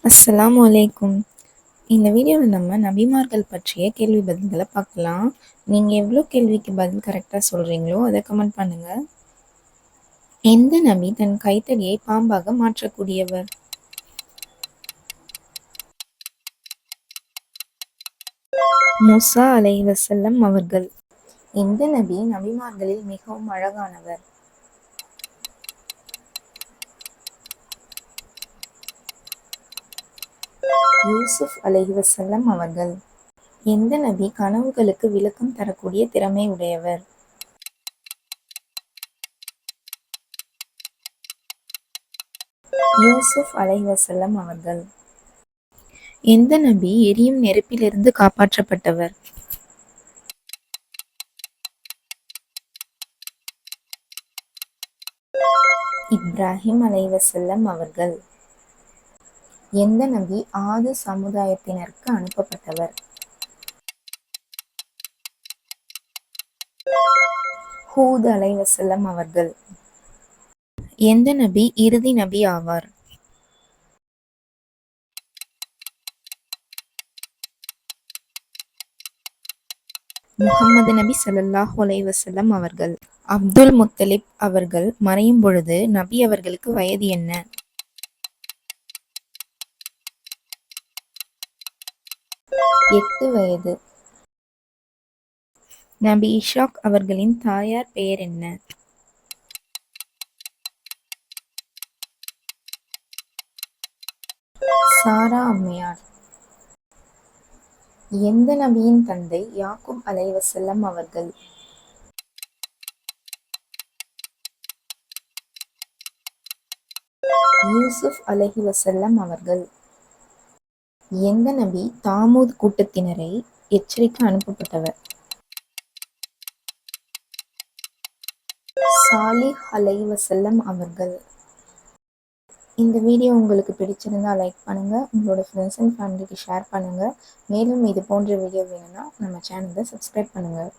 அஸ்ஸலாமு அலைக்கும். இந்த வீடியோவில் நம்ம நபிமார்கள் பற்றிய கேள்வி பதில்களை பார்க்கலாம். நீங்கள் எவ்வளோ கேள்விக்கு பதில் கரெக்டாக சொல்கிறீங்களோ அதை கமெண்ட் பண்ணுங்க. எந்த நபி தன் கைத்தடியை பாம்பாக மாற்றக்கூடியவர்? மூசா அலைஹிவஸல்லம் அவர்கள். எந்த நபி நபிமார்களில் மிகவும் அழகானவர்? யூசுப் அலைஹிவஸல்லம் அவர்கள். எந்த நபி கனவுகளுக்கு விளக்கம் தரக்கூடிய திறமை உடையவர்? யூசுப் அலைஹிவஸல்லம் அவர்கள். எந்த நபி எரியும் நெருப்பிலிருந்து காப்பாற்றப்பட்டவர்? இப்ராஹிம் அலைஹிவஸல்லம் அவர்கள். எந்த நபி ஆது சமுதாயத்தினருக்கு அனுப்பப்பட்டவர்? ஹூத் அலைஹிவஸல்லம் அவர்கள். எந்த நபி இறுதி நபி ஆவார்? முஹம்மது நபி ஸல்லல்லாஹு அலைஹி வஸல்லம் அவர்கள். அப்துல் முத்தலிப் அவர்கள் மறையும் பொழுது நபி அவர்களுக்கு வயது என்ன? 8 வயது. நபி இஷாக் அவர்களின் தாயார் பெயர் என்ன? சாரா அம்மையார். எந்த நபியின் தந்தை யாக்கூப் அலைஹிவஸல்லம் அவர்கள்? யூசுப் அலைஹிவஸல்லம் அவர்கள். எந்த நபி தாமூத் கூட்டத்தினரை எச்சரிக்க அனுப்பப்பட்டவர்? சாலிஹ் அலைஹிவஸல்லம் அவர்கள். இந்த வீடியோ உங்களுக்கு பிடிச்சிருந்தா லைக் பண்ணுங்கள், உங்களோட ஃப்ரெண்ட்ஸ் அண்ட் ஃபேமிலிக்கு ஷேர் பண்ணுங்கள். மேலும் இது போன்ற வீடியோ வேணும்னா நம்ம சேனலை சப்ஸ்கிரைப் பண்ணுங்கள்.